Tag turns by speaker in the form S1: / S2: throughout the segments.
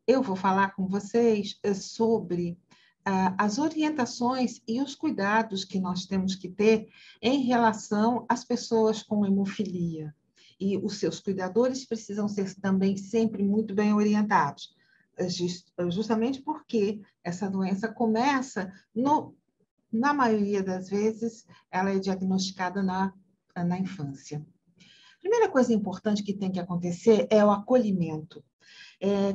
S1: eu vou falar com vocês sobre as orientações e os cuidados que nós temos que ter em relação às pessoas com hemofilia. E os seus cuidadores precisam ser também sempre muito bem orientados, justamente porque essa doença começa, na maioria das vezes, ela é diagnosticada na infância. A primeira coisa importante que tem que acontecer é o acolhimento.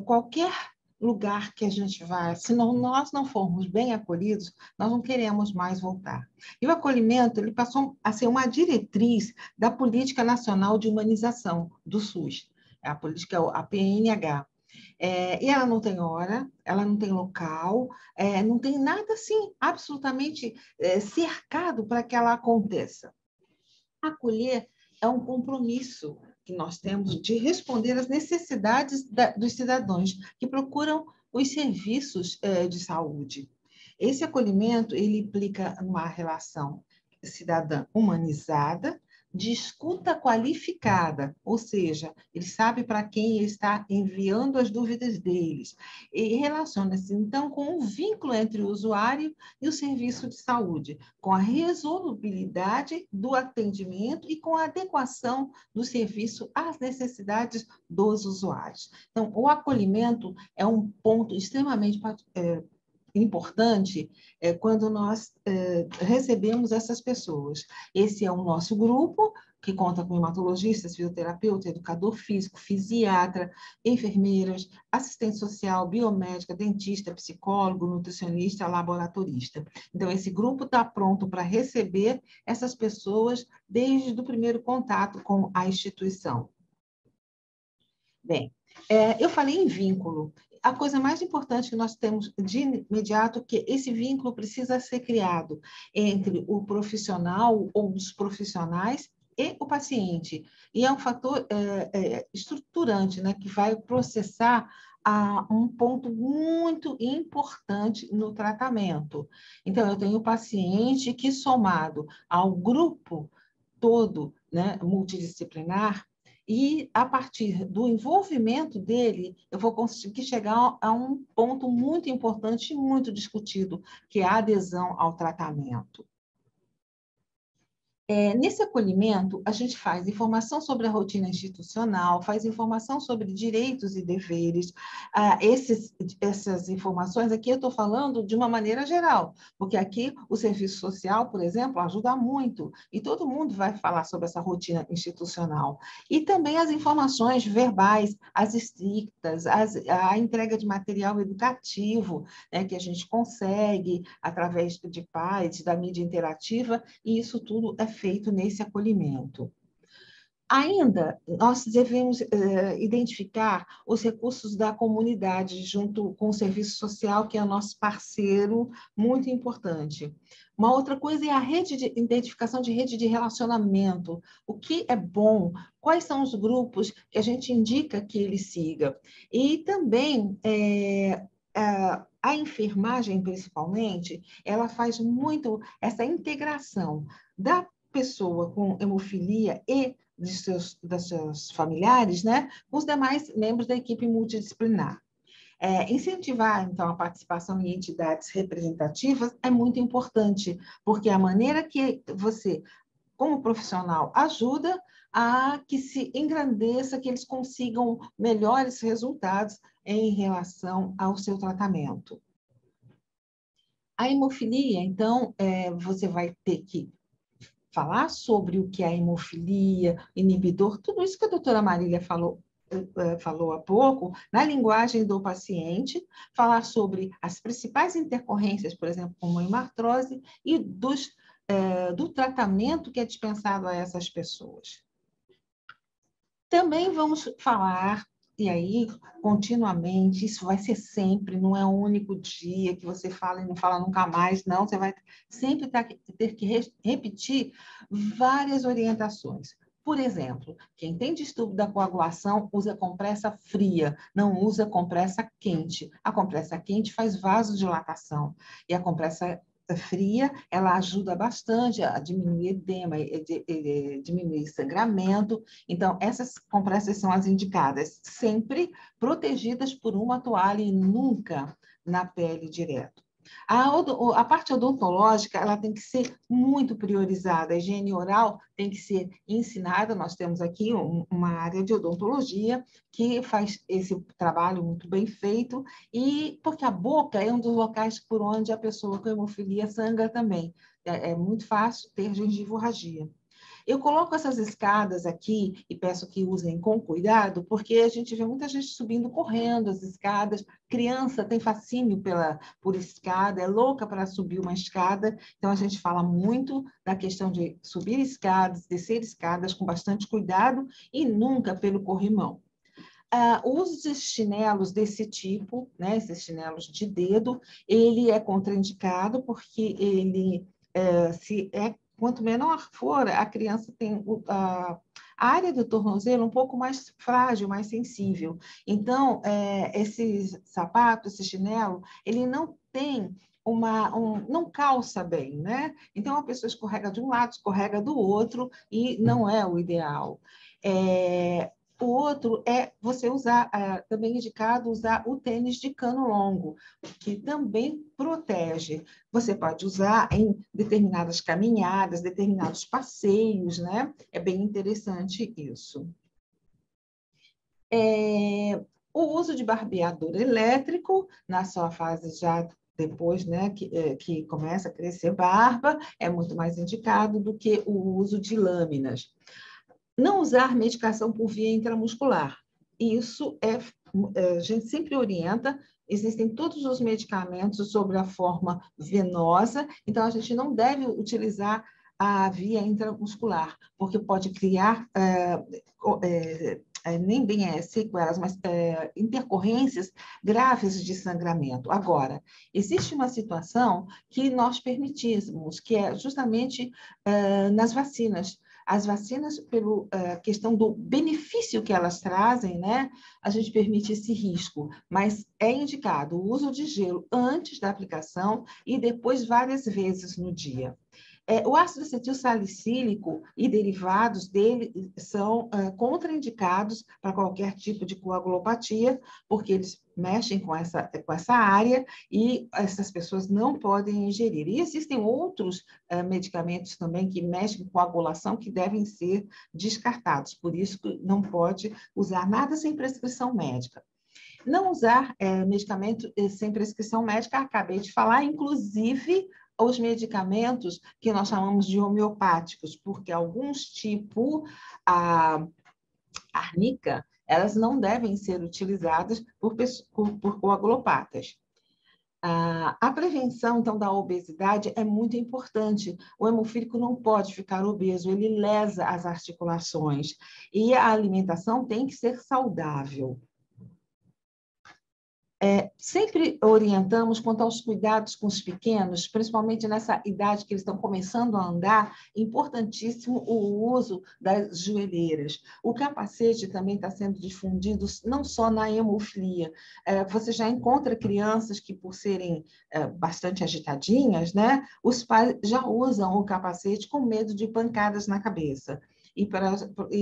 S1: Qualquer lugar que a gente vá, se nós não formos bem acolhidos, nós não queremos mais voltar. E o acolhimento, ele passou a ser uma diretriz da Política Nacional de Humanização do SUS, a política, a PNH. E ela não tem hora, ela não tem local, não tem nada assim absolutamente cercado para que ela aconteça. Acolher é um compromisso que nós temos de responder às necessidades dos cidadãos que procuram os serviços de saúde. Esse acolhimento, ele implica uma relação cidadã humanizada, de escuta qualificada, ou seja, ele sabe para quem ele está enviando as dúvidas deles, e relaciona-se, então, com um vínculo entre o usuário e o serviço de saúde, com a resolubilidade do atendimento e com a adequação do serviço às necessidades dos usuários. Então, o acolhimento é um ponto extremamente importante quando nós recebemos essas pessoas. Esse é o nosso grupo, que conta com hematologistas, fisioterapeuta, educador físico, fisiatra, enfermeiras, assistente social, biomédica, dentista, psicólogo, nutricionista, laboratorista. Então, esse grupo está pronto para receber essas pessoas desde o primeiro contato com a instituição. Bem, eu falei em vínculo. A coisa mais importante que nós temos de imediato é que esse vínculo precisa ser criado entre o profissional ou os profissionais e o paciente. E é um fator estruturante, né, que vai processar um ponto muito importante no tratamento. Então, eu tenho o paciente que, somado ao grupo todo, né, multidisciplinar, e, a partir do envolvimento dele, eu vou conseguir chegar a um ponto muito importante e muito discutido, que é a adesão ao tratamento. Nesse acolhimento, a gente faz informação sobre a rotina institucional, faz informação sobre direitos e deveres. Essas informações aqui eu estou falando de uma maneira geral, porque aqui o serviço social, por exemplo, ajuda muito, e todo mundo vai falar sobre essa rotina institucional. E também as informações verbais, as estrictas, a entrega de material educativo, né, que a gente consegue através de PAIs, da mídia interativa, e isso tudo é feito nesse acolhimento. Ainda, nós devemos identificar os recursos da comunidade junto com o serviço social, que é o nosso parceiro muito importante. Uma outra coisa é a identificação de rede de relacionamento. O que é bom? Quais são os grupos que a gente indica que ele siga? E também a enfermagem, principalmente, ela faz muito essa integração da pessoa com hemofilia e dos seus familiares, né, com os demais membros da equipe multidisciplinar. Incentivar, então, a participação em entidades representativas é muito importante, porque a maneira que você, como profissional, ajuda a que se engrandeça, que eles consigam melhores resultados em relação ao seu tratamento. A hemofilia, então, você vai ter que falar sobre o que é a hemofilia, inibidor, tudo isso que a doutora Marília falou há pouco, na linguagem do paciente, falar sobre as principais intercorrências, por exemplo, como a hemartrose, e do tratamento que é dispensado a essas pessoas. Também vamos falar, e aí, continuamente, isso vai ser sempre, não é um único dia que você fala e não fala nunca mais, não, você vai sempre ter que repetir várias orientações. Por exemplo, quem tem distúrbio da coagulação usa compressa fria, não usa compressa quente. A compressa quente faz vasodilatação e a compressa fria, ela ajuda bastante a diminuir edema, diminuir sangramento. Então, essas compressas são as indicadas, sempre protegidas por uma toalha e nunca na pele direto. A parte odontológica, ela tem que ser muito priorizada. A higiene oral tem que ser ensinada. Nós temos aqui uma área de odontologia que faz esse trabalho muito bem feito, e porque a boca é um dos locais por onde a pessoa com hemofilia sangra também. É muito fácil ter gengivorragia. Eu coloco essas escadas aqui e peço que usem com cuidado, porque a gente vê muita gente subindo correndo as escadas. Criança tem fascínio por escada, é louca para subir uma escada. Então, a gente fala muito da questão de subir escadas, descer escadas com bastante cuidado e nunca pelo corrimão. O uso de chinelos desse tipo, né, esses chinelos de dedo, ele é contraindicado porque ele, quanto menor for, a criança tem a área do tornozelo um pouco mais frágil, mais sensível. Então, esse sapato, esse chinelo, ele não tem não calça bem, né? Então, a pessoa escorrega de um lado, escorrega do outro, e não é o ideal. O outro é você usar, também é indicado usar o tênis de cano longo, que também protege. Você pode usar em determinadas caminhadas, determinados passeios, né? É bem interessante isso. O uso de barbeador elétrico, na sua fase já depois, né, que começa a crescer barba, é muito mais indicado do que o uso de lâminas. Não usar medicação por via intramuscular. Isso a gente sempre orienta. Existem todos os medicamentos sobre a forma venosa, então a gente não deve utilizar a via intramuscular, porque pode criar nem bem sequelas, mas intercorrências graves de sangramento. Agora, existe uma situação que nós permitimos, que é justamente nas vacinas. As vacinas, pela questão do benefício que elas trazem, né, a gente permite esse risco, mas é indicado o uso de gelo antes da aplicação e depois várias vezes no dia. O ácido acetil salicílico e derivados dele são contraindicados para qualquer tipo de coagulopatia, porque eles mexem com essa área e essas pessoas não podem ingerir. E existem outros medicamentos também que mexem com coagulação que devem ser descartados, por isso que não pode usar nada sem prescrição médica. Não usar medicamento sem prescrição médica, acabei de falar, inclusive os medicamentos que nós chamamos de homeopáticos, porque alguns tipos, a arnica, elas não devem ser utilizadas por coagulopatas. A prevenção, então, da obesidade é muito importante. O hemofílico não pode ficar obeso, ele lesa as articulações. E a alimentação tem que ser saudável. Sempre orientamos quanto aos cuidados com os pequenos, principalmente nessa idade que eles estão começando a andar, importantíssimo o uso das joelheiras. O capacete também está sendo difundido não só na hemofilia. Você já encontra crianças que, por serem bastante agitadinhas, né, os pais já usam o capacete com medo de pancadas na cabeça. E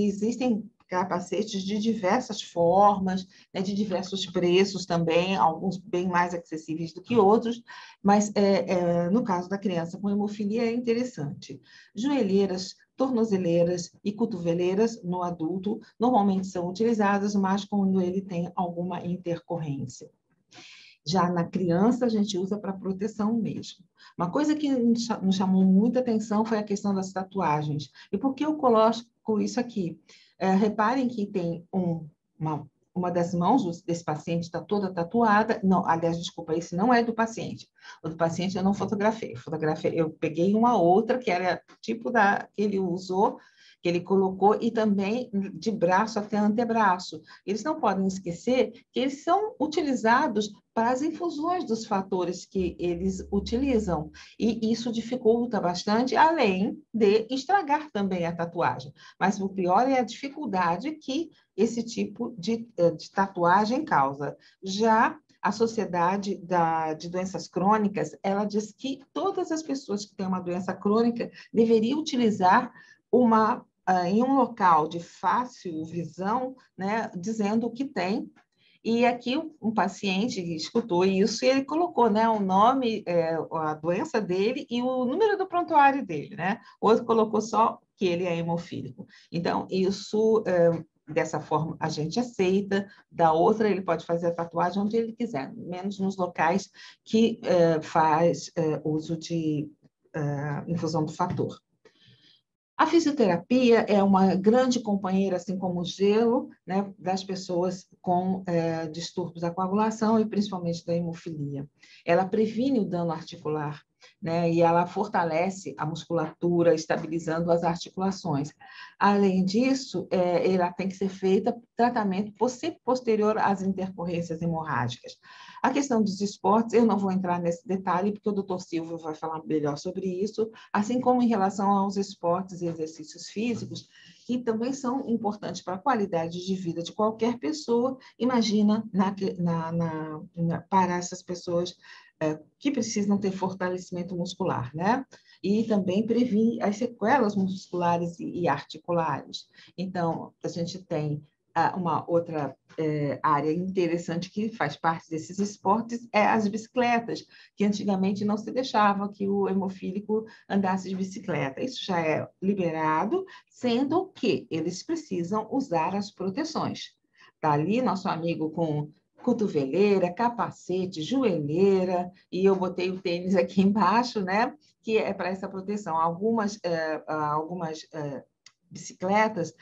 S1: existem capacetes de diversas formas, né, de diversos preços também, alguns bem mais acessíveis do que outros, mas no caso da criança com hemofilia é interessante. Joelheiras, tornozeleiras e cotoveleiras no adulto normalmente são utilizadas, mas quando ele tem alguma intercorrência. Já na criança, a gente usa para proteção mesmo. Uma coisa que nos chamou muita atenção foi a questão das tatuagens. E por que eu coloco isso aqui? Reparem que tem uma das mãos desse paciente está toda tatuada. Não, aliás, desculpa, esse não é do paciente. O do paciente eu não fotografei. Eu peguei uma outra que era tipo da que ele usou, que ele colocou, e também de braço até antebraço. Eles não podem esquecer que eles são utilizados para as infusões dos fatores que eles utilizam. E isso dificulta bastante, além de estragar também a tatuagem. Mas o pior é a dificuldade que esse tipo de tatuagem causa. Já A Sociedade de Doenças Crônicas, ela diz que todas as pessoas que têm uma doença crônica deveriam utilizar em um local de fácil visão, né, dizendo o que tem. E aqui um paciente escutou isso e ele colocou, né, o nome, a doença dele e o número do prontuário dele, né? O outro colocou só que ele é hemofílico. Então, isso, dessa forma, a gente aceita. Da outra, ele pode fazer a tatuagem onde ele quiser, menos nos locais que faz uso de infusão do fator. A fisioterapia é uma grande companheira, assim como o gelo, né, das pessoas com distúrbios da coagulação e principalmente da hemofilia. Ela previne o dano articular, né, e ela fortalece a musculatura, estabilizando as articulações. Além disso, ela tem que ser feita tratamento posterior às intercorrências hemorrágicas. A questão dos esportes, eu não vou entrar nesse detalhe, porque o doutor Silvio vai falar melhor sobre isso, assim como em relação aos esportes e exercícios físicos, que também são importantes para a qualidade de vida de qualquer pessoa. Imagina para essas pessoas que precisam ter fortalecimento muscular, né? E também previne as sequelas musculares e articulares. Então, a gente tem uma outra área interessante que faz parte desses esportes é as bicicletas, que antigamente não se deixava que o hemofílico andasse de bicicleta. Isso já é liberado, sendo que eles precisam usar as proteções. Está ali nosso amigo com cotoveleira, capacete, joelheira, e eu botei o tênis aqui embaixo, né? Que é para essa proteção. Algumas bicicletas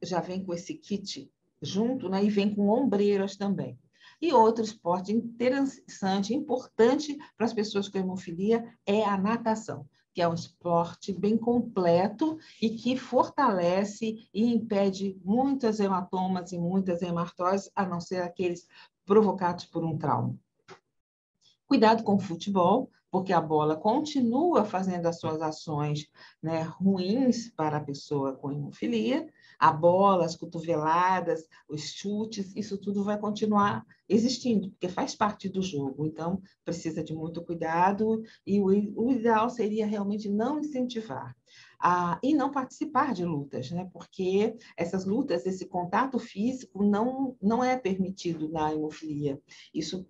S1: já vem com esse kit junto, né? E vem com ombreiras também. E outro esporte interessante, importante para as pessoas com hemofilia é a natação, que é um esporte bem completo e que fortalece e impede muitas hematomas e muitas hematoses, a não ser aqueles provocados por um trauma. Cuidado com o futebol, porque a bola continua fazendo as suas ações, né, ruins para a pessoa com hemofilia. A bola, as cotoveladas, os chutes, isso tudo vai continuar existindo, porque faz parte do jogo. Então, precisa de muito cuidado e o ideal seria realmente não incentivar. E não participar de lutas, né? Porque essas lutas, esse contato físico não é permitido na hemofilia. Isso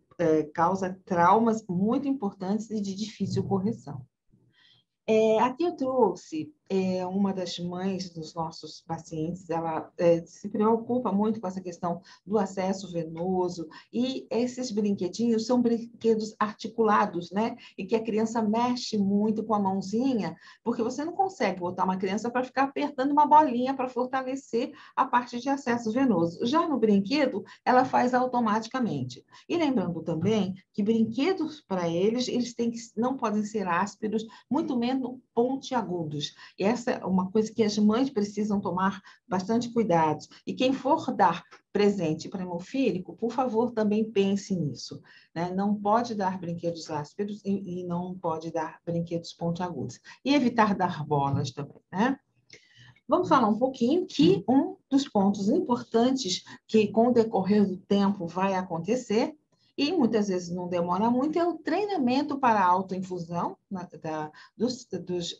S1: causa traumas muito importantes e de difícil correção. Aqui eu trouxe uma das mães dos nossos pacientes, ela se preocupa muito com essa questão do acesso venoso, e esses brinquedinhos são brinquedos articulados, né? E que a criança mexe muito com a mãozinha, porque você não consegue botar uma criança para ficar apertando uma bolinha para fortalecer a parte de acesso venoso. Já no brinquedo, ela faz automaticamente. E lembrando também que brinquedos para eles não podem ser ásperos, muito menos pontiagudos. E essa é uma coisa que as mães precisam tomar bastante cuidado. E quem for dar presente para hemofílico, por favor, também pense nisso, né? Não pode dar brinquedos ásperos e não pode dar brinquedos pontiagudos. E evitar dar bolas também, né? Vamos falar um pouquinho que um dos pontos importantes que, com o decorrer do tempo, vai acontecer, e muitas vezes não demora muito, é o treinamento para a autoinfusão dos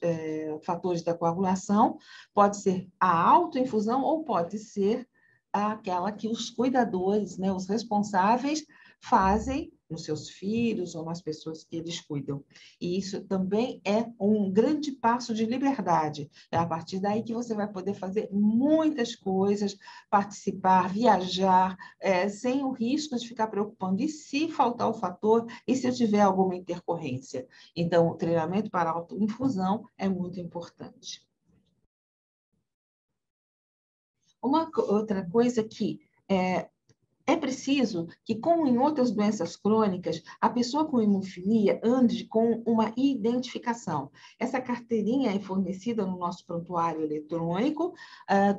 S1: fatores da coagulação. Pode ser a autoinfusão ou pode ser aquela que os cuidadores, né, os responsáveis, fazem nos seus filhos ou nas pessoas que eles cuidam. E isso também é um grande passo de liberdade. É a partir daí que você vai poder fazer muitas coisas, participar, viajar, sem o risco de ficar preocupando. E se faltar o fator? E se eu tiver alguma intercorrência? Então, o treinamento para autoinfusão é muito importante. Uma outra coisa que é preciso que, como em outras doenças crônicas, a pessoa com hemofilia ande com uma identificação. Essa carteirinha é fornecida no nosso prontuário eletrônico.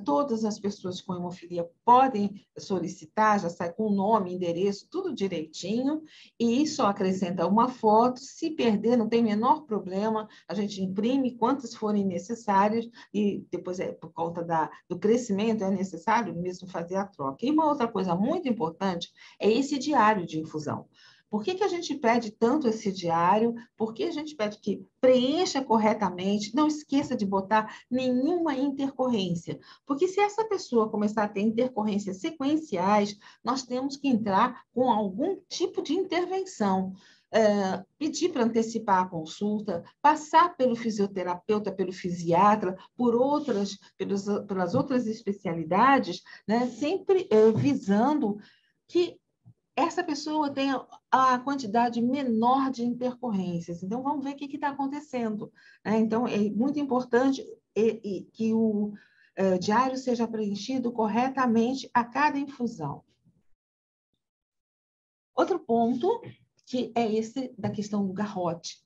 S1: Todas as pessoas com hemofilia podem solicitar, já sai com nome, endereço, tudo direitinho, e só acrescenta uma foto. Se perder, não tem menor problema, a gente imprime quantas forem necessárias, e depois, por conta do crescimento, é necessário mesmo fazer a troca. E uma outra coisa muito importante é esse diário de infusão. Por que a gente pede tanto esse diário? Por que a gente pede que preencha corretamente? Não esqueça de botar nenhuma intercorrência, porque se essa pessoa começar a ter intercorrências sequenciais, nós temos que entrar com algum tipo de intervenção. Pedir para antecipar a consulta, passar pelo fisioterapeuta, pelo fisiatra, pelas outras especialidades, né? Sempre visando que essa pessoa tenha a quantidade menor de intercorrências. Então, vamos ver o que está acontecendo, né? Então, é muito importante que o diário seja preenchido corretamente a cada infusão. Outro ponto, que é esse da questão do garrote.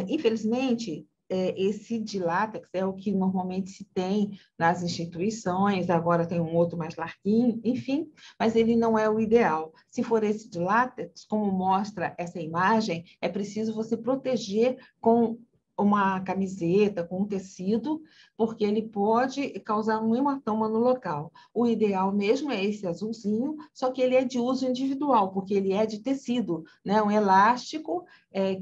S1: Infelizmente, esse de látex é o que normalmente se tem nas instituições, agora tem um outro mais larguinho, enfim, mas ele não é o ideal. Se for esse de látex, como mostra essa imagem, é preciso você proteger com uma camiseta, com um tecido, porque ele pode causar um hematoma no local. O ideal mesmo é esse azulzinho, só que ele é de uso individual, porque ele é de tecido, né? Um elástico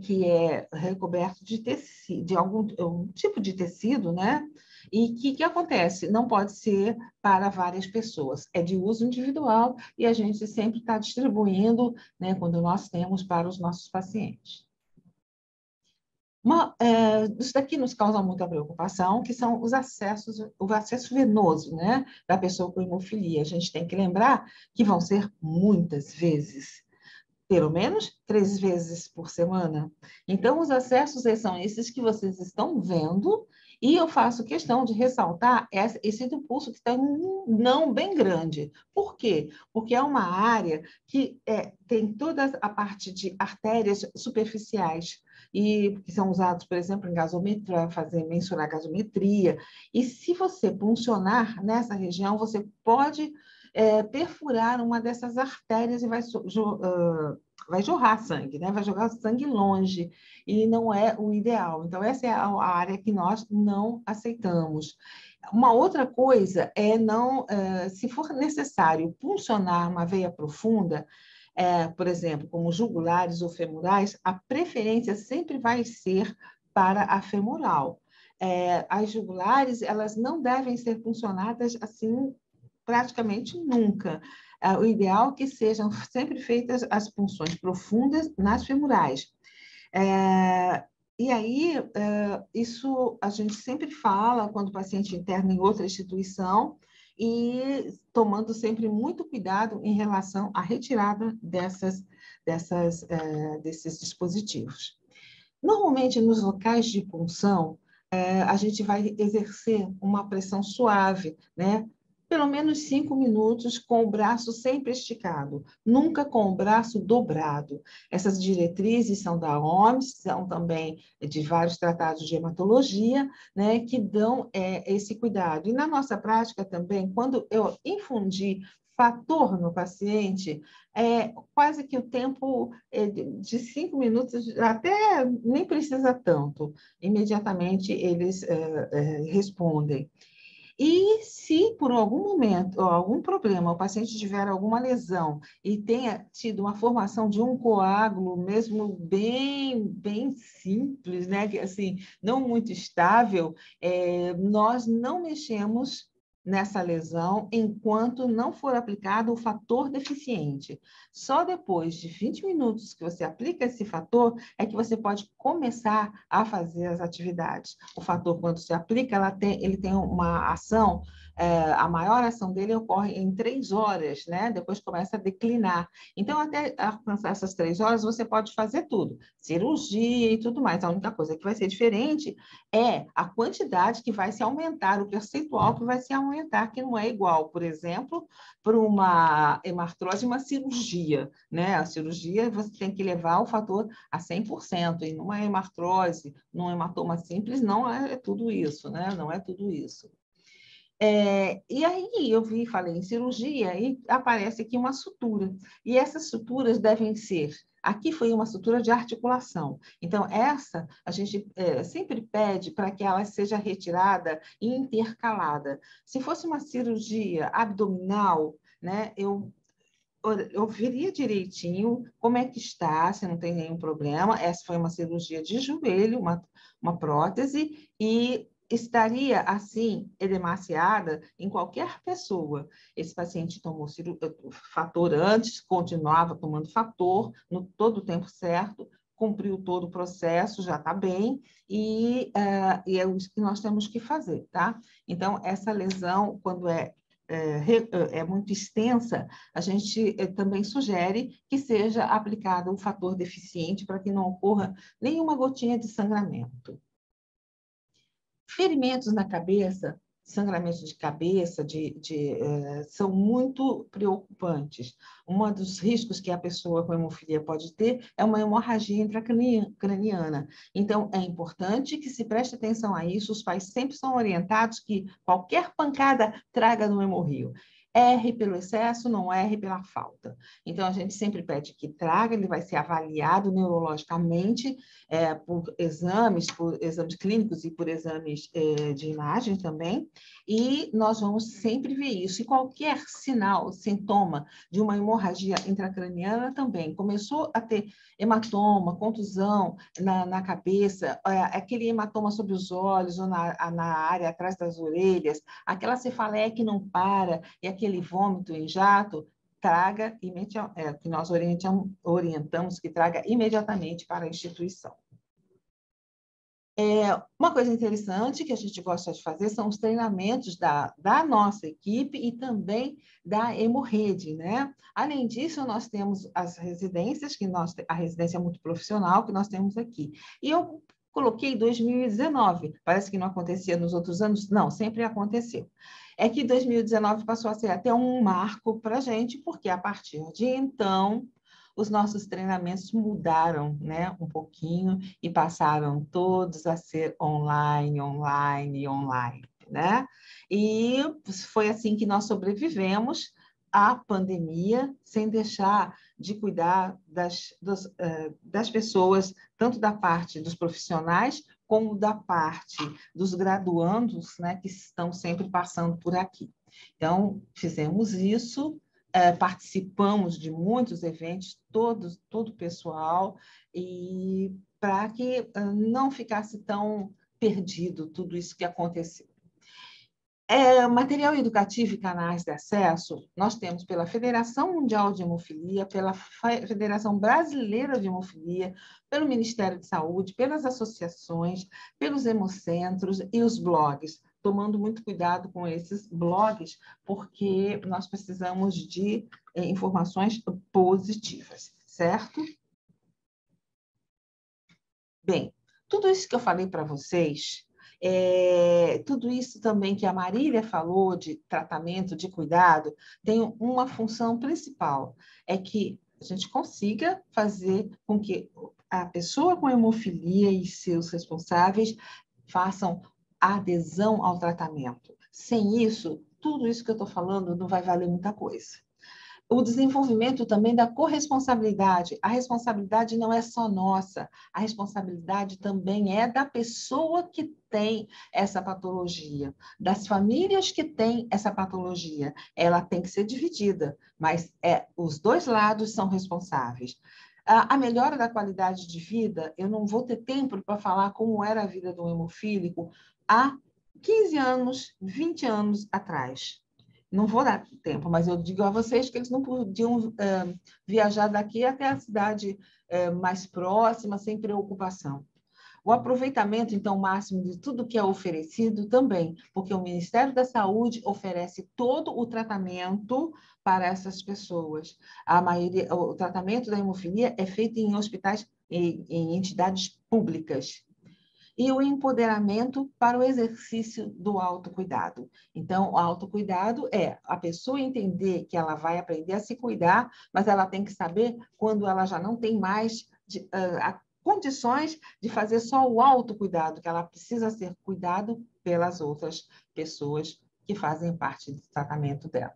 S1: que é recoberto de tecido, de algum um tipo de tecido, né? E o que acontece? Não pode ser para várias pessoas, é de uso individual e a gente sempre está distribuindo, né, quando nós temos para os nossos pacientes. Isso daqui nos causa muita preocupação, que são os acessos, o acesso venoso, né, da pessoa com hemofilia. A gente tem que lembrar que vão ser muitas vezes, pelo menos 3 vezes por semana. Então, os acessos são esses que vocês estão vendo, e eu faço questão de ressaltar esse do pulso que tem um não bem grande. Por quê? Porque é uma área que tem toda a parte de artérias superficiais, e que são usados, por exemplo, em gasometria, para mensurar a gasometria. E se você puncionar nessa região, você pode perfurar uma dessas artérias e vai jorrar sangue, né? Vai jogar sangue longe, e não é o ideal. Então, essa é a área que nós não aceitamos. Uma outra coisa é não, se for necessário puncionar uma veia profunda, por exemplo, como jugulares ou femorais, a preferência sempre vai ser para a femoral. As jugulares, elas não devem ser puncionadas assim praticamente nunca. O ideal é que sejam sempre feitas as punções profundas nas femorais. E aí, isso a gente sempre fala quando o paciente interna em outra instituição, e tomando sempre muito cuidado em relação à retirada desses dispositivos. Normalmente, nos locais de punção, a gente vai exercer uma pressão suave, né? Pelo menos 5 minutos com o braço sempre esticado, nunca com o braço dobrado. Essas diretrizes são da OMS, são também de vários tratados de hematologia, né, que dão esse cuidado. E na nossa prática também, quando eu infundi fator no paciente, quase que o tempo de 5 minutos, até nem precisa tanto, imediatamente eles respondem. E se por algum momento, ou algum problema, o paciente tiver alguma lesão e tenha tido uma formação de um coágulo, mesmo bem simples, né, que assim, não muito estável, nós não mexemos nessa lesão enquanto não for aplicado o fator deficiente. Só depois de 20 minutos que você aplica esse fator é que você pode começar a fazer as atividades. O fator, quando se aplica, ele tem uma ação, a maior ação dele ocorre em 3 horas, né? Depois começa a declinar. Então, até alcançar essas 3 horas, você pode fazer tudo, cirurgia e tudo mais. A única coisa que vai ser diferente é a quantidade que vai se aumentar, o percentual que vai se aumentar, que não é igual, por exemplo, para uma hemartrose, uma cirurgia, né? A cirurgia, você tem que levar o fator a 100%, e numa hemartrose, num hematoma simples, não é tudo isso, né? Não é tudo isso. E aí falei em cirurgia, e aparece aqui uma sutura. E essas suturas devem ser... Aqui foi uma sutura de articulação. Então, essa a gente sempre pede para que ela seja retirada e intercalada. Se fosse uma cirurgia abdominal, né, eu eu veria direitinho como é que está, se não tem nenhum problema. Essa foi uma cirurgia de joelho, uma prótese, e estaria, assim, edemaciada em qualquer pessoa. Esse paciente tomou fator antes, continuava tomando fator no todo o tempo certo, cumpriu todo o processo, já está bem, e é isso que nós temos que fazer, tá? Então, essa lesão, quando é muito extensa, a gente também sugere que seja aplicado um fator deficiente para que não ocorra nenhuma gotinha de sangramento. Ferimentos na cabeça, sangramentos de cabeça, são muito preocupantes. Um dos riscos que a pessoa com hemofilia pode ter é uma hemorragia intracraniana. Então, é importante que se preste atenção a isso. Os pais sempre são orientados que qualquer pancada traga no hemorrio. Erre pelo excesso, não erre pela falta. Então, a gente sempre pede que traga, ele vai ser avaliado neurologicamente, por exames clínicos e por exames de imagem também, e nós vamos sempre ver isso. E qualquer sinal, sintoma de uma hemorragia intracraniana também, começou a ter hematoma, contusão na cabeça, aquele hematoma sobre os olhos ou na área atrás das orelhas, aquela cefaleia que não para e aquele vômito em jato, traga, que nós orientamos que traga imediatamente para a instituição. Uma coisa interessante que a gente gosta de fazer são os treinamentos da nossa equipe e também da Hemorrede, né? Além disso, nós temos as residências, a residência multiprofissional que nós temos aqui. E eu coloquei 2019, parece que não acontecia nos outros anos, não, sempre aconteceu. É que 2019 passou a ser até um marco para a gente, porque a partir de então os nossos treinamentos mudaram, né, um pouquinho e passaram todos a ser online, né? E foi assim que nós sobrevivemos à pandemia, sem deixar de cuidar das pessoas, tanto da parte dos profissionais, como da parte dos graduandos, né, que estão sempre passando por aqui. Então, fizemos isso, participamos de muitos eventos, todo o pessoal, e para que não ficasse tão perdido tudo isso que aconteceu. Material educativo e canais de acesso, nós temos pela Federação Mundial de Hemofilia, pela Federação Brasileira de Hemofilia, pelo Ministério de Saúde, pelas associações, pelos hemocentros e os blogs, tomando muito cuidado com esses blogs, porque nós precisamos de informações positivas, certo? Bem, tudo isso que eu falei para vocês, tudo isso também que a Marília falou de tratamento, de cuidado, tem uma função principal, é que a gente consiga fazer com que a pessoa com hemofilia e seus responsáveis façam adesão ao tratamento. Sem isso, tudo isso que eu estou falando não vai valer muita coisa. O desenvolvimento também da corresponsabilidade. A responsabilidade não é só nossa, a responsabilidade também é da pessoa que tem essa patologia, das famílias que têm essa patologia. Ela tem que ser dividida, mas os dois lados são responsáveis. A melhora da qualidade de vida, eu não vou ter tempo para falar como era a vida do hemofílico há 15 anos, 20 anos atrás. Não vou dar tempo, mas eu digo a vocês que eles não podiam viajar daqui até a cidade mais próxima, sem preocupação. O aproveitamento, então, máximo de tudo que é oferecido também, porque o Ministério da Saúde oferece todo o tratamento para essas pessoas. O tratamento da hemofilia é feito em hospitais, em entidades públicas. E o empoderamento para o exercício do autocuidado. Então, o autocuidado é a pessoa entender que ela vai aprender a se cuidar, mas ela tem que saber quando ela já não tem mais condições de fazer só o autocuidado, que ela precisa ser cuidado pelas outras pessoas que fazem parte do tratamento dela.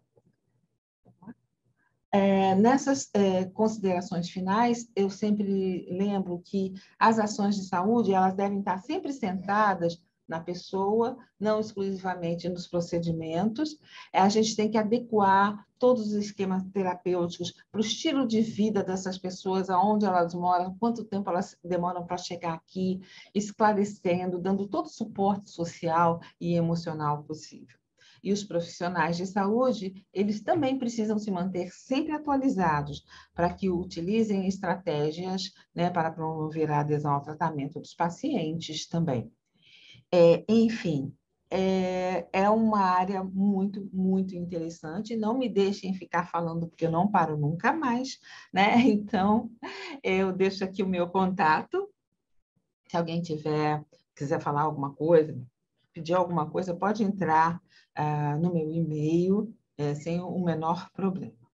S1: Nessas considerações finais, eu sempre lembro que as ações de saúde elas devem estar sempre centradas na pessoa, não exclusivamente nos procedimentos. A gente tem que adequar todos os esquemas terapêuticos para o estilo de vida dessas pessoas, aonde elas moram, quanto tempo elas demoram para chegar aqui, esclarecendo, dando todo o suporte social e emocional possível. E os profissionais de saúde, eles também precisam se manter sempre atualizados para que utilizem estratégias, né, para promover a adesão ao tratamento dos pacientes também. Enfim, é uma área muito, muito interessante. Não me deixem ficar falando, porque eu não paro nunca mais, né? Então, eu deixo aqui o meu contato. Se alguém quiser falar alguma coisa, pedir alguma coisa, pode entrar no meu e-mail, sem o menor problema.